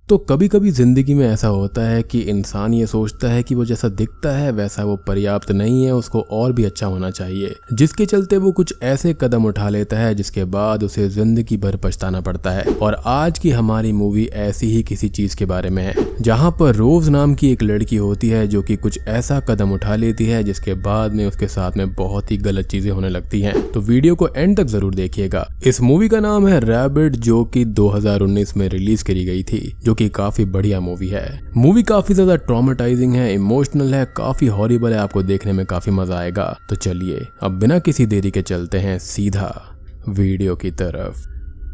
तो कभी कभी जिंदगी में ऐसा होता है कि इंसान ये सोचता है कि वो जैसा दिखता है वैसा वो पर्याप्त नहीं है, उसको और भी अच्छा होना चाहिए, जिसके चलते वो कुछ ऐसे कदम उठा लेता है जिसके बाद उसे जिंदगी भर पछताना पड़ता है। और आज की हमारी मूवी ऐसी ही किसी चीज के बारे में है, जहाँ पर रोज नाम की एक लड़की होती है जो कि कुछ ऐसा कदम उठा लेती है जिसके बाद में उसके साथ में बहुत ही गलत चीजें होने लगती हैं। तो वीडियो को एंड तक जरूर देखिएगा। इस मूवी का नाम है रैबिट, जो कि 2019 में रिलीज करी गई थी, जो कि काफी बढ़िया मूवी है। मूवी काफी ज्यादा ट्रॉमेटाइजिंग है, इमोशनल है, काफी हॉरिबल है, आपको देखने में काफी मजा आएगा। तो चलिए अब बिना किसी देरी के चलते हैं सीधा वीडियो की तरफ।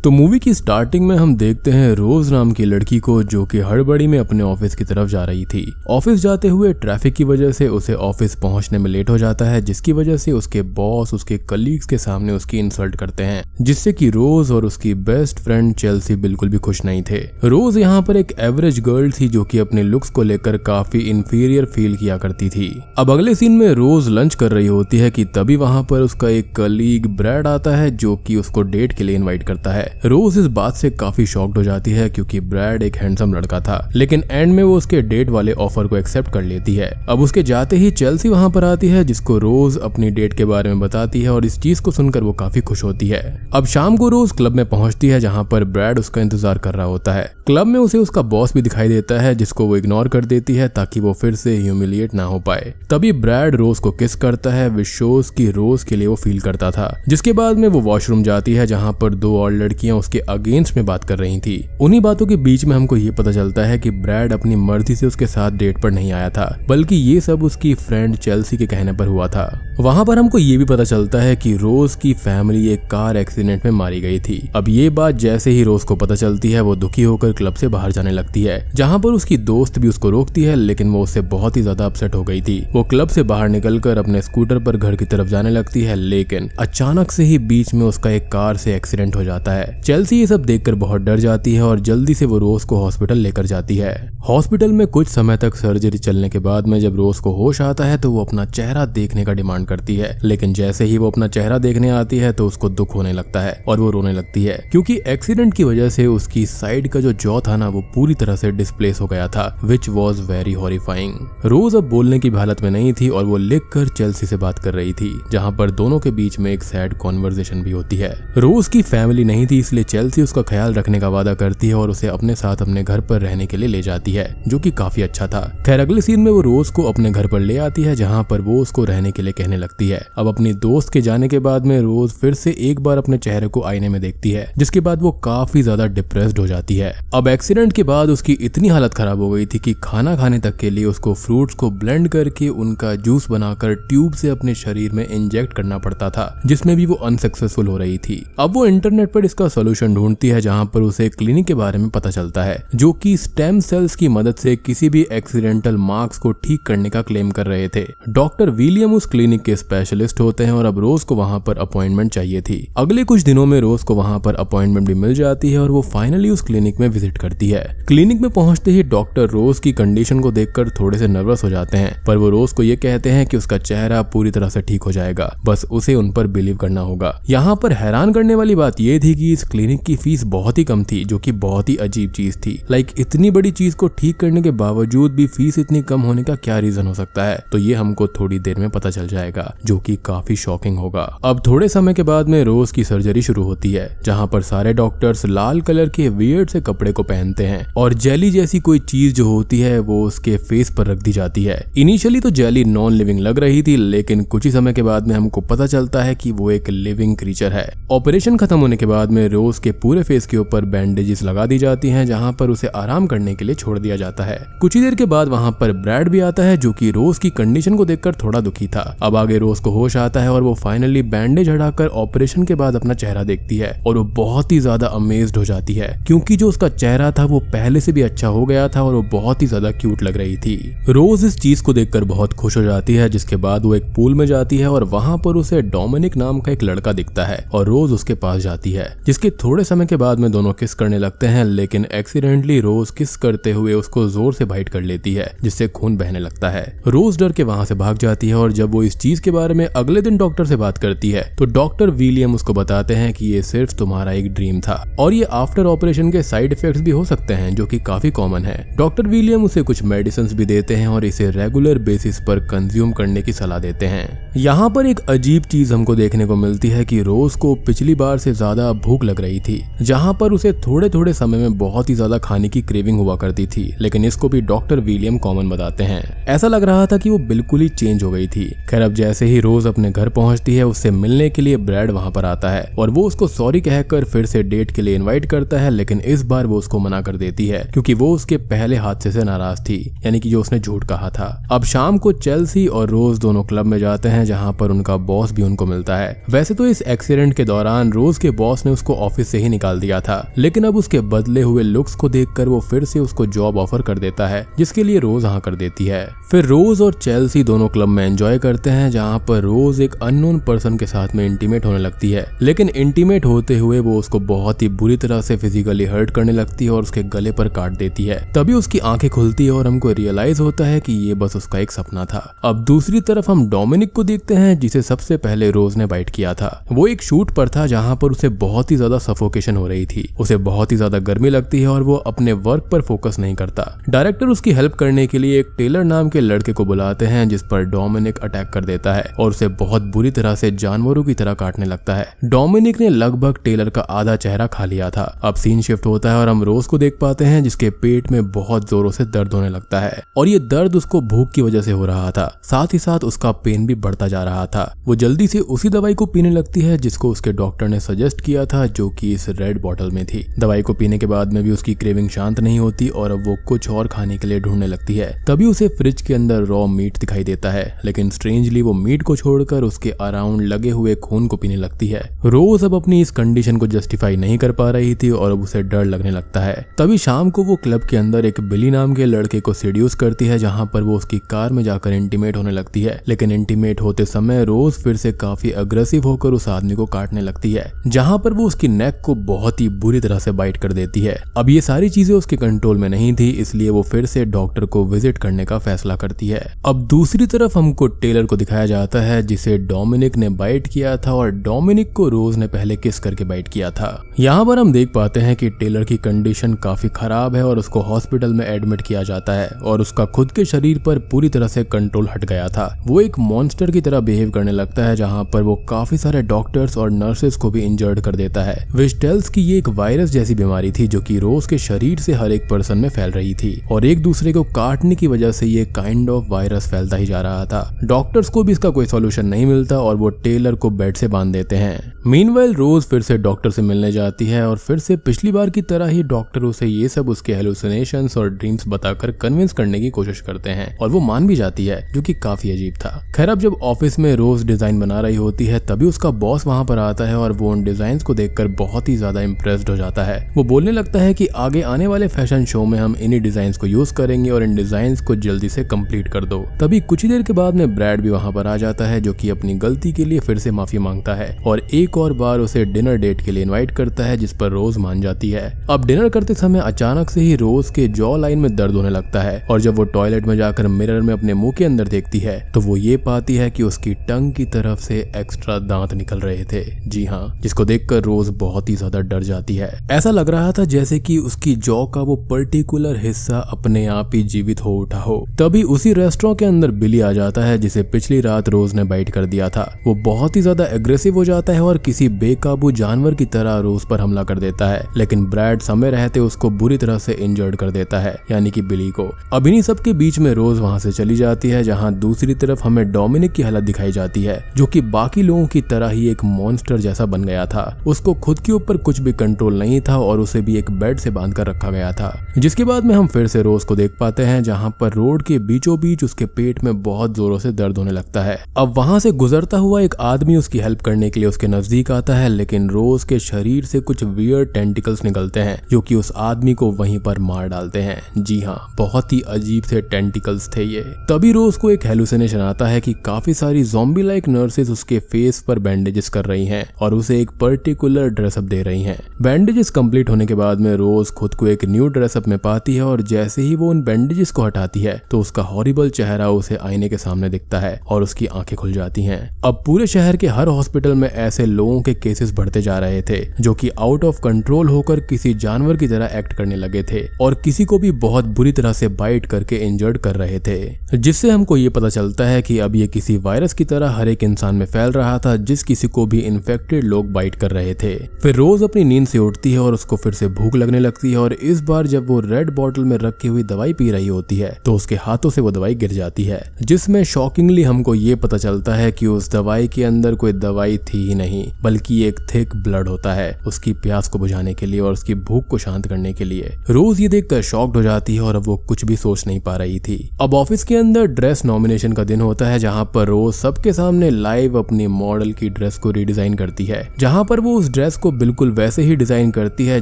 तो मूवी की स्टार्टिंग में हम देखते हैं रोज नाम की लड़की को, जो कि हड़बड़ी में अपने ऑफिस की तरफ जा रही थी। ऑफिस जाते हुए ट्रैफिक की वजह से उसे ऑफिस पहुंचने में लेट हो जाता है, जिसकी वजह से उसके बॉस उसके कलीग्स के सामने उसकी इंसल्ट करते हैं, जिससे कि रोज और उसकी बेस्ट फ्रेंड चेल्सी बिल्कुल भी खुश नहीं थे। रोज यहाँ पर एक एवरेज गर्ल थी जो कि अपने लुक्स को लेकर काफी इंफीरियर फील किया करती थी। अब अगले सीन में रोज लंच कर रही होती है कि तभी वहां पर उसका एक कलीग ब्रैड आता है, जो कि उसको डेट के लिए इन्वाइट करता है। रोज इस बात से काफी शॉक्ड हो जाती है क्योंकि ब्रैड एक हैंडसम लड़का था, लेकिन एंड में वो उसके डेट वाले ऑफर को एक्सेप्ट कर लेती है। अब उसके जाते ही चेल्सी वहां पर आती है, जिसको रोज अपनी डेट के बारे में बताती है और इस चीज को सुनकर वो काफी खुश होती है। अब शाम को रोज क्लब में पहुंचती है, जहां पर ब्रैड उसका इंतजार कर रहा होता है। क्लब में उसे उसका बॉस भी दिखाई देता है, जिसको वो इग्नोर कर देती है ताकि वो फिर से ह्यूमिलिएट ना हो पाए। तभी ब्रैड रोज को किस करता है, विच शोज की रोज के लिए वो फील करता था। जिसके बाद में वो वॉशरूम जाती है, जहां पर दो और लड़कियां उसके अगेंस्ट में बात कर रही थी। उन्हीं बातों के बीच में हमको ये पता चलता है कि ब्रैड अपनी मर्जी से उसके साथ डेट पर नहीं आया था, बल्कि ये सब उसकी फ्रेंड चेल्सी के कहने पर हुआ था। वहां पर हमको ये भी पता चलता है कि रोज की फैमिली एक कार एक्सीडेंट में मारी गई थी। अब ये बात जैसे ही रोज को पता चलती है, वो दुखी होकर क्लब से बाहर जाने लगती है, जहां पर उसकी दोस्त भी उसको रोकती है, लेकिन वो उससे बहुत ही ज्यादा अपसेट हो गई थी। वो क्लब से बाहर निकलकर अपने स्कूटर पर घर की तरफ जाने लगती है, लेकिन अचानक से ही बीच में उसका एक कार से एक्सीडेंट हो जाता है। चेल्सी ये सब देखकर बहुत डर जाती है और जल्दी से वो रोज को हॉस्पिटल लेकर जाती है। हॉस्पिटल में कुछ समय तक सर्जरी चलने के बाद में जब रोज को होश आता है तो वो अपना चेहरा देखने का डिमांड करती है, लेकिन जैसे ही वो अपना चेहरा देखने आती है तो उसको दुख होने लगता है और वो रोने लगती है, क्योंकि एक्सीडेंट की वजह से उसकी साइड का जो जॉ था ना, वो पूरी तरह से डिस्प्लेस हो गया था, विच वॉज वेरी हॉरिफाइंग। रोज अब बोलने की हालत में नहीं थी और वो लिख कर चेल्सी से बात कर रही थी, जहाँ पर दोनों के बीच में एक सैड कॉन्वर्सेशन भी होती है। रोज की फैमिली नहीं थी, इसलिए चेल्सी उसका ख्याल रखने का वादा करती है और उसे अपने साथ अपने घर पर रहने के लिए ले जाती है, जो कि काफी अच्छा था। खैर अगले सीन में वो रोज को अपने घर पर ले आती है, जहां पर वो उसको रहने के लिए कहने लगती है। अब अपनी दोस्त के जाने के बाद में रोज फिर से एक बार अपने चेहरे को आईने में देखती है, जिसके बाद वो काफी ज्यादा डिप्रेस्ड हो जाती है। अब एक्सीडेंट के बाद उसकी इतनी हालत खराब हो गई थी कि खाना खाने तक के लिए उसको फ्रूट्स को ब्लेंड करके उनका जूस बनाकर ट्यूब से अपने शरीर में इंजेक्ट करना पड़ता था, जिसमें भी वो अनसक्सेसफुल हो रही थी। अब वो इंटरनेट पर इसका सोल्यूशन ढूंढती है, जहां पर उसे क्लिनिक के बारे में पता चलता है, जो कि स्टेम सेल्स की मदद से किसी भी एक्सीडेंटल मार्क्स को ठीक करने का क्लेम कर रहे थे। डॉक्टर विलियम उस क्लिनिक के स्पेशलिस्ट होते हैं और अब रोज को वहां पर अपॉइंटमेंट चाहिए थी। अगले कुछ दिनों में रोज को वहां पर अपॉइंटमेंट भी मिल जाती है और वो फाइनली उस क्लिनिक में विजिट करती है। क्लिनिक में पहुंचते ही डॉक्टर रोज की कंडीशन को देखकर थोड़े से नर्वस हो जाते हैं, पर वो रोज को ये कहते हैं कि उसका चेहरा पूरी तरह से ठीक हो जाएगा, बस उसे उन पर बिलीव करना होगा। यहाँ पर हैरान करने वाली बात ये थी कि इस क्लिनिक की फीस बहुत ही कम थी, जो कि बहुत ही अजीब चीज थी। इतनी बड़ी चीज को ठीक करने के बावजूद भी फीस इतनी कम होने का क्या रीजन हो सकता है, तो ये हमको थोड़ी देर में पता चल जाएगा, जो कि काफी शॉकिंग होगा। अब थोड़े समय के बाद में रोज की सर्जरी शुरू होती है, जहां पर सारे डॉक्टर्स लाल कलर के वियर्ड से कपड़े को पहनते हैं और जेली जैसी कोई चीज जो होती है वो उसके फेस पर रख दी जाती है। इनिशियली तो जेली नॉन लिविंग लग रही थी, लेकिन कुछ ही समय के बाद में हमको पता चलता है कि वो एक लिविंग क्रीचर है। ऑपरेशन खत्म होने के बाद में रोज के पूरे फेस के ऊपर बैंडेजेस लगा दी जाती हैं, जहां पर उसे आराम करने के लिए छोड़ दिया जाता है। कुछ ही देर के बाद वहां पर ब्रैड भी आता है, जो कि रोज की कंडीशन को देखकर थोड़ा दुखी था। अब आगे रोज को होश आता है और वो फाइनली बैंडेज हटाकर ऑपरेशन के बाद अपना चेहरा देखती है और वो बहुत ही ज्यादा अमेज्ड हो जाती है, क्योंकि जो उसका चेहरा था वो पहले से भी अच्छा हो गया था और वो बहुत ही ज्यादा क्यूट लग रही थी। रोज इस चीज को देखकर बहुत खुश हो जाती है, जिसके बाद वो एक पूल में जाती है और वहां पर उसे डोमिनिक नाम का एक लड़का दिखता है और रोज उसके पास जाती है, जिसके थोड़े समय के बाद में दोनों किस करने लगते हैं, लेकिन एक्सीडेंटली रोज किस करते हुए हुए उसको जोर से बाइट कर लेती है, जिससे खून बहने लगता है। रोज डर के वहां से भाग जाती है और जब वो इस चीज के बारे में अगले दिन डॉक्टर से बात करती है तो डॉक्टर विलियम उसको बताते हैं कि ये सिर्फ तुम्हारा एक ड्रीम था और ये आफ्टर ऑपरेशन के साइड इफेक्ट्स भी हो सकते हैं, जो कि काफी कॉमन है। डॉक्टर विलियम उसे कुछ मेडिसिन भी देते हैं और इसे रेगुलर बेसिस पर कंज्यूम करने की सलाह देते हैं। यहाँ पर एक अजीब चीज हमको देखने को मिलती है कि रोज को पिछली बार से ज्यादा भूख लग रही थी, जहाँ पर उसे थोड़े थोड़े समय में बहुत ही ज्यादा खाने की क्रेविंग हुआ करती थी, लेकिन इसको भी डॉक्टर विलियम कॉमन बताते हैं। ऐसा लग रहा था कि वो बिल्कुल ही चेंज हो गई थी। खैर, अब जैसे ही रोज अपने घर पहुंचती है, उससे मिलने के लिए ब्रैड वहां पर आता है और वो उसको सॉरी कहकर फिर से डेट के लिए इनवाइट करता है, लेकिन इस बार वो उसको मना कर देती है क्योंकि वो उसके पहले हादसे से नाराज थी, यानी कि जो उसने झूठ कहा था। अब शाम को चेल्सी और रोज दोनों क्लब में जाते हैं, जहां पर उनका बॉस भी उनको मिलता है। वैसे तो इस एक्सीडेंट के दौरान रोज के बॉस ने उसको ऑफिस से ही निकाल दिया था, लेकिन अब उसके बदले हुए लुक्स को देखकर वो फिर से उसको जॉब ऑफर कर देता है, जिसके लिए रोज हाँ कर देती है। फिर रोज और चेल्सी दोनों क्लब में एंजॉय करते हैं, जहां पर रोज एक अननोन पर्सन के साथ में इंटीमेट होने लगती है, लेकिन इंटीमेट होते हुए वो उसको बहुत ही बुरी तरह से फिजिकली हर्ट करने लगती है और उसके गले पर काट देती है। तभी उसकी आंखें खुलती है और हमको रियलाइज होता है कि ये बस उसका एक सपना था। अब दूसरी तरफ हम डोमिनिक को देखते हैं, जिसे सबसे पहले रोज ने बाइट किया था। वो एक शूट पर था जहां पर उसे बहुत ही ज्यादा सफोकेशन हो रही थी, उसे बहुत ही ज्यादा गर्मी लगती है और वो अपने वर्क पर फोकस नहीं करता। डायरेक्टर उसकी हेल्प करने के लिए एक टेलर नाम के लड़के को बुलाते हैं, जिस पर डोमिनिक अटैक कर देता है और उसे बहुत बुरी तरह से जानवरों की तरह काटने लगता है। डोमिनिक ने लगभग टेलर का आधा चेहरा खा लिया था। अब सीन शिफ्ट होता है और हम रोज को देख पाते हैं, जिसके पेट में बहुत जोरों से दर्द होने लगता है और ये दर्द उसको भूख की वजह से हो रहा था। साथ ही साथ उसका पेन भी बढ़ता जा रहा था। वो जल्दी से उसी दवाई को पीने लगती है जिसको उसके डॉक्टर ने सजेस्ट किया था, जो कि इस रेड बॉटल में थी। दवाई को पीने के बाद में भी उसकी क्रेविंग शांत नहीं होती और अब वो कुछ और खाने के लिए ढूंढने लगती है। तभी उसे फ्रिज के अंदर रॉ मीट दिखाई देता है, लेकिन स्ट्रेंजली वो मीट को छोड़कर उसके अराउंड लगे हुए खून को पीने लगती है। रोज अब अपनी इस कंडीशन को जस्टिफाई नहीं कर पा रही थी और अब उसे डर लगने लगता है। तभी शाम को वो क्लब के अंदर एक बिली नाम के लड़के को सेड्यूस करती है, जहां पर वो उसकी कार में जाकर इंटीमेट होने लगती है, लेकिन इंटीमेट होते समय रोज फिर से काफी अग्रेसिव होकर उस आदमी को काटने लगती है, जहां पर वो उसकी नेक को बहुत ही बुरी तरह से बाइट कर देती है। अब ये सारी चीजें उसके कंट्रोल में नहीं थी, इसलिए वो फिर से डॉक्टर को विजिट करने का फैसला करती है। अब दूसरी तरफ हमको टेलर को दिखाया जाता है, जिसे डोमिनिक ने बाइट किया था और डोमिनिक को रोज ने पहले किस करके बाइट किया था। यहाँ पर हम देख पाते हैं कि टेलर की कंडीशन काफी खराब है और उसको हॉस्पिटल में एडमिट किया जाता है और उसका खुद के शरीर पर पूरी तरह से कंट्रोल हट गया था। वो एक मॉन्स्टर की तरह बिहेव करने लगता है, जहाँ पर वो काफी सारे डॉक्टर्स और नर्सेस को भी इंजर्ड कर देता है। विस्टेल्स की ये एक वायरस जैसी बीमारी थी, जो कि रोज के शरीर से हर एक पर्सन में फैल रही थी और एक दूसरे को काटने की वजह से ये काइंड ऑफ वायरस फैलता ही जा रहा था। डॉक्टर्स को भी इसका कोई सॉल्यूशन नहीं मिलता और वो टेलर को बेड से बांध देते हैं। मीनवाइल रोज फिर से डॉक्टर से मिलने जाती है और फिर से पिछली बार की तरह ही डॉक्टर उसे ये सब उसके हेलुसिनेशंस और ड्रीम्स बताकर कन्विंस करने की कोशिश करते हैं और वो मान भी जाती है, जो कि काफी अजीब था। खैर, अब जब ऑफिस में रोज डिजाइन बना रही होती है, तभी उसका बॉस वहां पर आता है और वो उन डिजाइन को देखकर बहुत ही ज्यादा इम्प्रेस्ड हो जाता है। वो बोलने लगता है कि आगे आने वाले फैशन शो में हम इन्हीं डिजाइन को यूज करेंगे और इन डिजाइन को जल्दी से कंप्लीट कर दो। तभी कुछ ही देर के बाद में ब्रैड भी वहां पर आ जाता है, जो कि अपनी गलती के लिए फिर से माफी मांगता है और एक और बार उसे डिनर डेट के लिए इनवाइट करता है, जिस पर रोज मान जाती है। अब डिनर करते समय अचानक से ही रोज के जॉ लाइन में दर्द होने लगता है और जब वो टॉयलेट में जाकर मिरर में अपने मुंह के अंदर देखती है तो वो ये पाती है कि उसकी टंग की तरफ से एक्स्ट्रा दांत निकल रहे थे। जी हाँ, जिसको देखकर रोज बहुत ही ज्यादा डर जाती है। ऐसा लग रहा था जैसे कि उसकी जॉ का वो पर्टिकुलर हिस्सा अपने आप ही जीवित हो उठा हो। तभी उसी रेस्टोरेंट के अंदर बिली आ जाता है, जिसे पिछली रात रोज ने बाइट कर दिया था। वो बहुत ही ज्यादा एग्रेसिव हो जाता है और किसी बेकाबू जानवर की तरह रोज पर हमला कर देता है, लेकिन ब्रैड समय रहते उसको बुरी तरह से इंजर्ड कर देता है, यानी कि बिली को। अब इन्हीं सब के बीच में रोज वहां से चली जाती है, जहां दूसरी तरफ हमें डोमिनिक की हालत दिखाई जाती है, जो कि बाकी लोगों की तरह ही एक मॉन्स्टर जैसा बन गया था। उसको खुद के ऊपर कुछ भी कंट्रोल नहीं था और उसे भी एक बेड से बांध कर रखा गया था। जिसके बाद में हम फिर से रोज को देख पाते हैं, जहां पर रोड के बीचों बीच उसके पेट में बहुत जोरों से दर्द होने लगता है। अब वहां से गुजरता हुआ एक आदमी उसकी हेल्प करने के लिए उसके नजदीक आता है, लेकिन रोज के शरीर से कुछ वियर्ड टेंटिकल्स निकलते हैं, जो कि उस आदमी को वहीं पर मार डालते हैं। जी हाँ, बहुत ही अजीब से टेंटिकल्स थे ये। तभी रोज को एक हेलुसिनेशन आता है कि काफी सारी ज़ॉम्बी लाइक नर्सेज उसके फेस पर बैंडेजेस कर रही हैं और उसे एक पर्टिकुलर ड्रेसअप दे रही हैं। बैंडेजेस कंप्लीट होने के बाद में रोज खुद को एक न्यू ड्रेसअप में पाती है और जैसे ही वो उन बैंडेजेस को हटाती है तो उसका हॉरिबल चेहरा उसे आईने के सामने दिखता है और उसकी आंखें खुल जाती हैं। अब पूरे शहर के हर हॉस्पिटल में ऐसे लोगों के केसेस बढ़ते जा रहे थे जो कि आउट ऑफ कंट्रोल होकर किसी जानवर की तरह एक्ट करने लगे थे और किसी को भी बहुत बुरी तरह से बाइट करके इंजर्ड कर रहे थे, जिससे हमको ये पता चलता है कि अब ये किसी वायरस की तरह हर एक इंसान में फैल रहा था जिस किसी को भी इन्फेक्टेड लोग बाइट कर रहे थे। फिर रोज अपनी नींद से उठती है और उसको फिर से भूख लगने लगती है और इस बार जब वो रेड बॉटल में रखी हुई दवाई पी रही होती है तो उसके हाथों से वो दवाई गिर जाती है, जिसमें शॉकिंगली हमको ये पता चलता है कि उस दवाई के अंदर कोई दवाई थी ही नहीं बल्कि एक थिक ब्लड होता है उसकी प्यास को बुझाने के लिए और उसकी भूख को शांत करने के लिए। रोज ये देखकर शॉक्ड हो जाती है और अब वो कुछ भी सोच नहीं पा रही थी। अब ऑफिस के अंदर ड्रेस नॉमिनेशन का दिन होता है जहाँ पर रोज सबके सामने लाइव अपनी मॉडल की ड्रेस को रीडिजाइन करती है, जहाँ पर वो उस ड्रेस को बिल्कुल वैसे ही डिजाइन करती है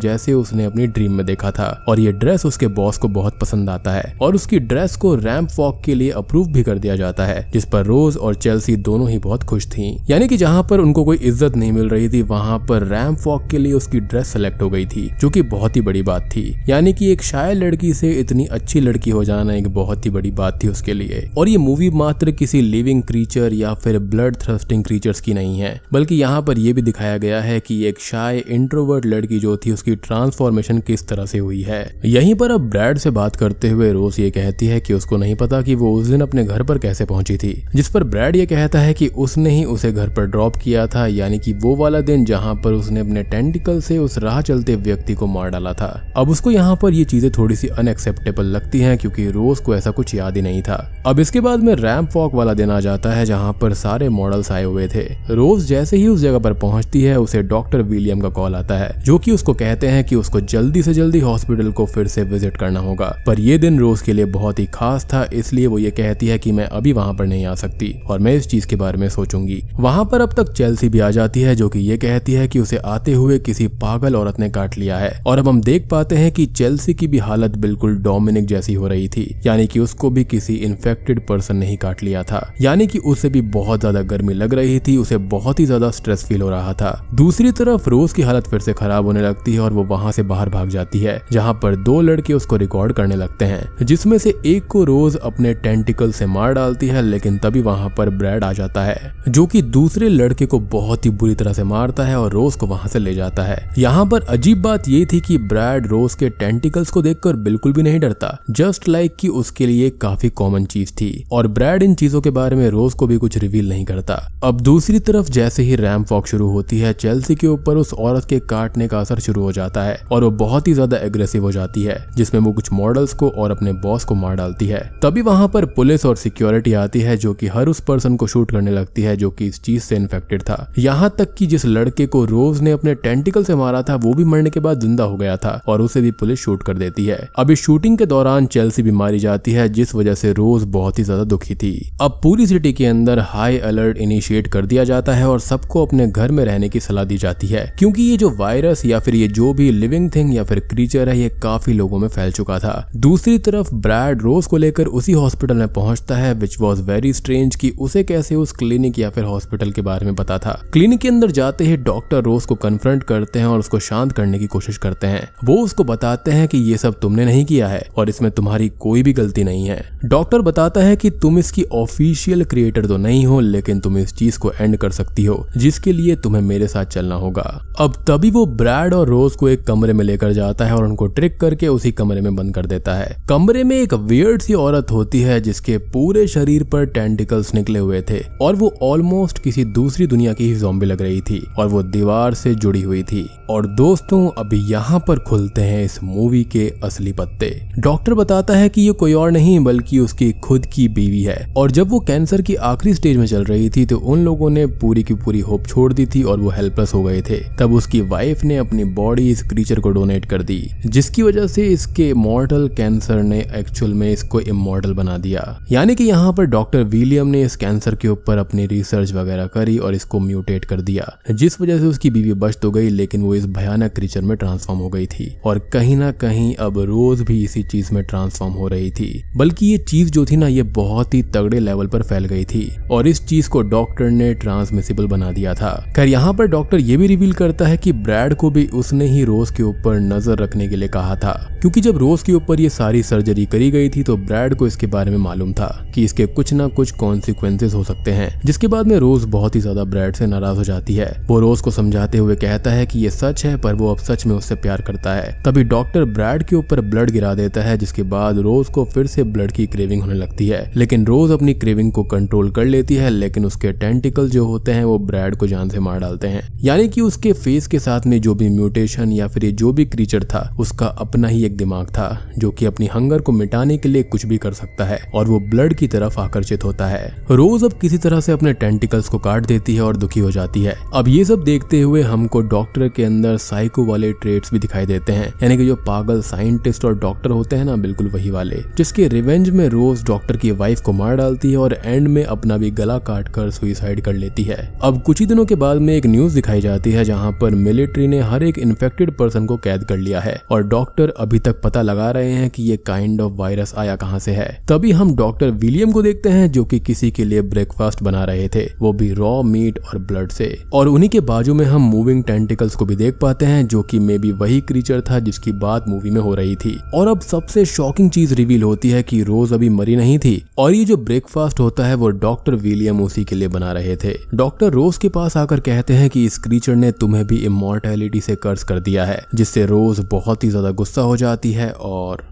जैसे उसने अपनी ड्रीम में देखा था और ये ड्रेस उसके बॉस को बहुत पसंद आता है और उसकी ड्रेस को रैंप वॉक के लिए अप्रूव भी कर दिया जाता है, जिस पर रोज और चेल्सी दोनों ही बहुत खुश थी। यानी कि जहाँ पर उनको कोई इज्जत नहीं मिल रही थी वहाँ पर रैंप वॉक के लिए उसकी ड्रेस सेलेक्ट हो गई थी, जो कि बहुत ही बड़ी बात थी। यानी कि एक शायर लड़की से इतनी अच्छी लड़की हो जाना एक बहुत ही बड़ी बात थी उसके लिए। और ये मूवी मात्र किसी लिविंग क्रीचर या फिर ब्लड थ्रस्टिंग क्रीचर्स की नहीं है, बल्कि यहाँ पर यह भी दिखाया गया है कि एक शाय इंट्रोवर्ट लड़की जो थी उसकी ट्रांसफॉर्मेशन किस तरह से हुई है। यहीं पर अब ब्रैड से बात करते हुए रोज ये कहती है कि उसको नहीं पता कि वो उस दिन अपने घर पर कैसे पहुंची थी, जिस पर ब्रैड ये कहता है कि उसने ही उसे घर पर ड्रॉप किया था, यानी कि वो वाला दिन जहाँ पर उसने अपने टेंटिकल से उस राह चलते व्यक्ति को मार डाला था। अब उसको यहाँ पर ये चीजें थोड़ी सी अनएक्सेप्टेबल लगती हैं क्योंकि रोज को ऐसा कुछ याद ही नहीं था। अब इसके बाद में रैंप वॉक वाला दिन आ जाता है जहाँ पर सारे मॉडल्स आए हुए थे। रोज जैसे ही उस जगह पर पहुंचती है उसे डॉक्टर विलियम का कॉल आता है जो कि उसको कहते हैं कि उसको जल्दी से जल्दी हॉस्पिटल को फिर से विजिट करना होगा। पर यह दिन रोज के लिए बहुत ही खास था, इसलिए वो ये कहती है कि मैं अभी वहां पर नहीं आ सकती और मैं इस चीज के बारे में सोचूंगी। वहां पर अब तक चेल्सी भी आ जाती है जो कि ये कहती है कि उसे आते हुए किसी पागल औरत ने काट लिया है और अब हम देख पाते हैं कि चेल्सी की भी हालत बिल्कुल डोमिनिक जैसी हो रही थी, यानी कि उसको भी किसी इन्फेक्टेड पर्सन ने ही काट लिया था। यानी कि उसे भी बहुत ज्यादा गर्मी लग रही थी, उसे बहुत ही ज्यादा स्ट्रेस फील हो रहा था। दूसरी तरफ रोज की हालत फिर से खराब होने लगती है और वो वहां से बाहर भाग जाती है, जहां पर दो लड़के उसको रिकॉर्ड करने लगते हैं, जिसमें से एक को रोज अपने टेंटिकल से मार डालती है, लेकिन तभी वहां पर ब्रैड आ जाता है जो कि दूसरे लड़के को बहुत ही बुरी तरह से मारता है और रोज को वहां से ले जाता है। यहाँ पर अजीब बात ये थी कि ब्रैड रोज के टेंटिकल्स को देखकर बिल्कुल भी नहीं डरता, जस्ट लाइक कि उसके लिए काफी कॉमन चीज थी और ब्रैड इन चीजों के बारे में रोज को भी कुछ रिवील नहीं करता। अब दूसरी तरफ जैसे ही रैंप वॉक शुरू होती है चेल्सी के ऊपर उस औरत के काटने का असर शुरू हो जाता है और वो बहुत ही ज्यादा एग्रेसिव हो जाती है, जिसमें वो कुछ मॉडल्स को और अपने बॉस को मार डालती है। तभी वहां पर पुलिस और सिक्योरिटी आती है जो कि हर उस पर्सन को शूट करने लगती है जो कि इस चीज से इन्फेक्टेड था। यहाँ तक कि जिस लड़के को रोज ने अपने टेंटिकल से मारा था वो भी मरने के बाद जिंदा हो गया था और उसे भी पुलिस शूट कर देती है। अब इस शूटिंग के दौरान चेल्सी भी मारी जाती है, जिस वजह से रोज बहुत ही ज्यादा दुखी थी। अब पूरी सिटी के अंदर हाई अलर्ट इनिशिएट कर दिया जाता है और सबको अपने घर में रहने की सलाह दी जाती है, क्योंकि ये जो वायरस या फिर ये जो भी लिविंग थिंग या फिर क्रीचर है ये काफी लोगों में फैल चुका था। दूसरी तरफ ब्रैड रोज को लेकर उसी हॉस्पिटल में पहुंचता है, विच वॉज वेरी स्ट्रेंज कि उसे कैसे उस क्लिनिक या फिर हॉस्पिटल के बारे में पता था। क्लिनिक के अंदर जाते ही डॉक्टर रोज को कन्फ्रंट करते हैं और उसको शांत करने की कोशिश करते हैं। वो उसको बताते हैं कि ये सब तुमने नहीं किया है और इसमें तुम्हारी कोई भी गलती नहीं है। डॉक्टर बताता है कि तुम इसकी ऑफिशियल क्रिएटर तो नहीं हो, लेकिन तुम इस चीज को एंड कर सकती हो, जिसके लिए तुम्हें मेरे साथ चलना होगा। अब तभी वो ब्रैड और रोज को एक कमरे में लेकर जाता है और उनको ट्रिक करके उसी कमरे में बंद कर देता है। कमरे में एक वियर्ड सी औरत होती है जिसके पूरे शरीर पर टेंटिकल्स निकले हुए थे और वो ऑलमोस्ट किसी दूसरी दुनिया की ही ज़ॉम्बी लग रही थी और वो दीवार से जुड़ी हुई थी। और दोस्तों अभी यहाँ पर खुलते हैं इस मूवी के असली पत्ते। डॉक्टर बताता है कि ये कोई और नहीं बल्कि उसकी खुद की बीवी है और जब वो कैंसर की आखिरी स्टेज में चल रही थी तो उन लोगों ने पूरी की पूरी होप छोड़ दी थी और वो हेल्पलेस हो गए थे। तब उसकी वाइफ ने अपनी बॉडी इस क्रीचर को डोनेट कर दी, जिसकी वजह से इसके मॉर्टल कैंसर ने एक्चुअल में इसको इमॉर्टल बना दिया। यानी कि यहाँ पर डॉक्टर विलियम ने इस कैंसर के ऊपर अपनी रिसर्च वगैरह करी और इसको म्यूटेट कर दिया, जिस वजह से उसकी बीवी बच तो गई लेकिन वो इस भयानक क्रीचर में ट्रांसफॉर्म हो गई थी। और कहीं ना कहीं अब रोज भी इसी चीज में ट्रांसफॉर्म हो रही थी, बल्कि ये चीज जो थी ना ये बहुत ही तगड़े लेवल पर फैल गई गई थी और इस चीज को डॉक्टर ने ट्रांसमिसिबल बना दिया था। खैर यहाँ पर डॉक्टर ये भी रिवील करता है कि ब्रैड को भी उसने ही रोज के ऊपर नजर रखने के लिए कहा था, क्योंकि जब रोज के ऊपर ये सारी सर्जरी करी गई थी तो ब्रैड को इसके बारे में मालूम था कि इसके कुछ ना कुछ कॉन्सिक्वेंसेस हो सकते हैं। जिसके बाद में रोज बहुत ही ज्यादा ब्रैड से नाराज हो जाती है। वो रोज को समझाते हुए कहता है कि ये सच है, पर वो अब सच में उससे प्यार करता है। तभी डॉक्टर ब्रैड के ऊपर ब्लड गिरा देता है, जिसके बाद रोज को फिर से ब्लड की क्रेविंग होने लगती है। लेकिन रोज अपनी क्रेविंग को कंट्रोल कर लेती है, लेकिन उसके टेंटिकल जो होते हैं वो ब्रैड को जान से मार डालते हैं। यानी कि उसके फेस के साथ में जो भी म्यूटेशन या फिर जो भी क्रीचर था उसका अपना ही एक दिमाग था, जो कि अपनी हंगर को मिटाने के लिए कुछ भी कर सकता है और वो ब्लड की तरफ आकर्षित होता है। रोज अब किसी तरह से अपने टेंटिकल्स को काट देती है और दुखी हो जाती है। अब ये सब देखते हुए हमको डॉक्टर के अंदर साइको वाले ट्रेट्स भी दिखाई देते हैं, यानी कि जो पागल साइंटिस्ट और डॉक्टर होते हैं ना, बिल्कुल वही वाले, जिसके रिवेंज में रोज डॉक्टर की वाइफ को मार डालती है और एंड में अपना भी गला काट कर सुसाइड कर लेती है। अब कुछ ही दिनों के बाद में एक न्यूज दिखाई जाती है जहां पर मिलिट्री ने हर एक इन्फेक्टेड पर्सन को कैद कर लिया है और डॉक्टर अभी तक पता लगा रहे हैं कि ये काइंड ऑफ वायरस आया कहां से है। तभी हम डॉक्टर विलियम को देखते हैं जो कि किसी के लिए ब्रेकफास्ट बना रहे थे, वो भी रॉ मीट और ब्लड से। और उन्हीं के बाजू में हम मूविंग टेंटिकल्स को भी देख पाते हैं, जो कि मे बी वही क्रीचर था जिसकी बात मूवी में हो रही थी। और अब सबसे शॉकिंग चीज रिवील होती है कि रोज अभी मरी नहीं थी और ये जो ब्रेकफास्ट होता है वो डॉक्टर विलियम उसी के लिए बना रहे थे। डॉक्टर रोज के पास आकर कहते हैं कि इस क्रीचर ने तुम्हें भी इमॉर्टैलिटी से कर्स कर दिया है, जिससे रोज बहुत ही ज्यादा गुस्सा हो जाती है और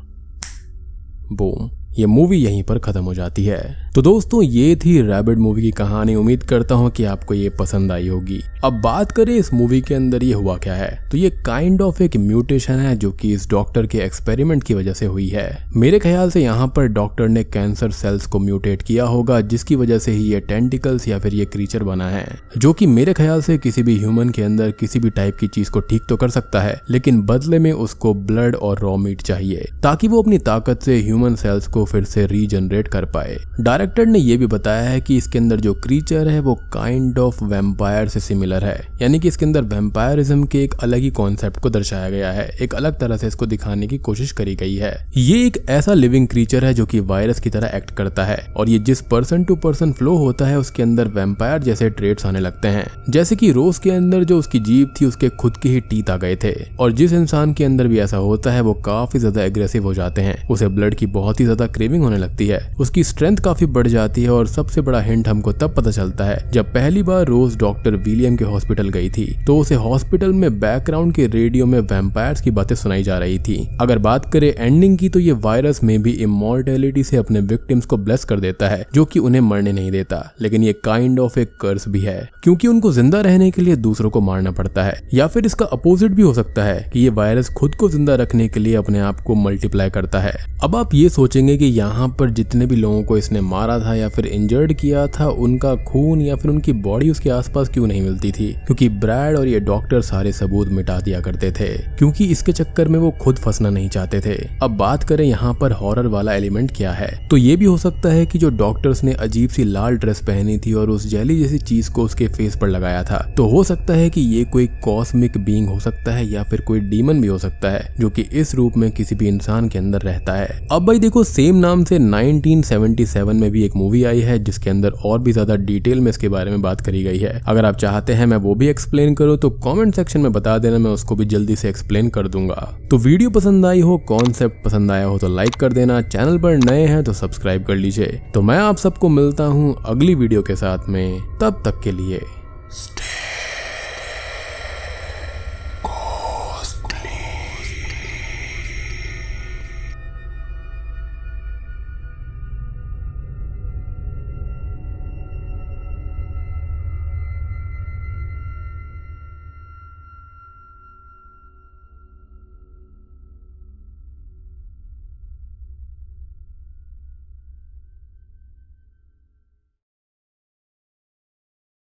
बूम, ये मूवी यहीं पर खत्म हो जाती है। तो दोस्तों ये थी रैबिट मूवी की कहानी। उम्मीद करता हूँ कि आपको ये पसंद आई होगी। अब बात करें इस मूवी के अंदर ये हुआ क्या है, तो ये काइंड ऑफ एक म्यूटेशन है जो कि इस डॉक्टर के एक्सपेरिमेंट की वजह से हुई है। मेरे ख्याल से यहाँ पर डॉक्टर ने कैंसर सेल्स को म्यूटेट किया होगा, जिसकी वजह से ही ये टेंटिकल्स या फिर ये क्रीचर बना है, जो कि मेरे ख्याल से किसी भी ह्यूमन के अंदर किसी भी टाइप की चीज को ठीक तो कर सकता है, लेकिन बदले में उसको ब्लड और रॉ मीट चाहिए ताकि वो अपनी ताकत से ह्यूमन सेल्स को फिर से रीजनरेट कर पाए। डायरेक्टर ने यह भी बताया है कि इसके अंदर जो क्रीचर है वो काइंड ऑफ वैम्पायर से सिमिलर है, यानी कि इसके अंदर वैम्पायरिज्म के एक अलग ही कॉन्सेप्ट को दर्शाया गया है, एक अलग तरह से इसको दिखाने की कोशिश करी गई है। ये एक ऐसा लिविंग क्रीचर है जो कि वायरस की तरह एक्ट करता है और ये जिस पर्सन टू पर्सन फ्लो होता है उसके अंदर वैम्पायर जैसे ट्रेट्स आने लगते हैं। जैसे कि रोज के अंदर जो उसकी जीभ थी उसके खुद के ही टीथ आ गए थे और जिस इंसान के अंदर भी ऐसा होता है वो काफी ज्यादा एग्रेसिव हो जाते हैं, उसे ब्लड की बहुत ही ज्यादा क्रेविंग होने लगती है, उसकी स्ट्रेंथ काफी बढ़ जाती है। और सबसे बड़ा हिंट हमको तब पता चलता है जब पहली बार रोज डॉक्टर विलियम के हॉस्पिटल गई थी तो उसे हॉस्पिटल में बैकग्राउंड के रेडियो में वैम्पायर्स की बातें सुनाई जा रही थी। अगर बात करें एंडिंग की तो ये वायरस में भी इमॉर्टैलिटी से अपने विक्टिम्स को ब्लेस कर देता है, जो कि उन्हें मरने नहीं देता, लेकिन ये काइंड ऑफ एक कर्स भी है क्योंकि उनको जिंदा रहने के लिए दूसरों को मारना पड़ता है। या फिर इसका अपोजिट भी हो सकता है कि ये वायरस खुद को जिंदा रखने के लिए अपने आप को मल्टीप्लाई करता है। अब आप ये सोचेंगे कि यहाँ पर जितने भी लोगों को इसने मारा था या फिर इंजर्ड किया था उनका खून या फिर उनकी बॉडी उसके आसपास क्यों नहीं मिलती थी, क्योंकि ब्रैड और ये डॉक्टर सारे सबूत मिटा दिया करते थे क्योंकि इसके चक्कर में वो खुद फंसना नहीं चाहते थे। अब बात करें यहाँ पर हॉरर वाला एलिमेंट क्या है, तो ये भी हो सकता है कि जो डॉक्टर्स ने अजीब सी लाल ड्रेस पहनी थी और उस जेली जैसी चीज को उसके फेस पर लगाया था, तो हो सकता है कि ये कोई कॉस्मिक बीइंग हो सकता है या फिर कोई डीमन भी हो सकता है जो कि इस रूप में किसी भी इंसान के अंदर रहता है। अब भाई देखो सेम नाम से 1977 में भी एक मूवी आई है जिसके अंदर और भी ज्यादा डिटेल में इसके बारे में बात करी गई है। अगर आप चाहते हैं मैं वो भी एक्सप्लेन करूं तो कमेंट सेक्शन में बता देना, मैं उसको भी जल्दी से एक्सप्लेन कर दूंगा। तो वीडियो पसंद आई हो, कॉन्सेप्ट पसंद आया हो तो लाइक कर देना, चैनल पर नए हैं तो सब्सक्राइब कर लीजिए। तो मैं आप सबको मिलता हूं अगली वीडियो के साथ में, तब तक के लिए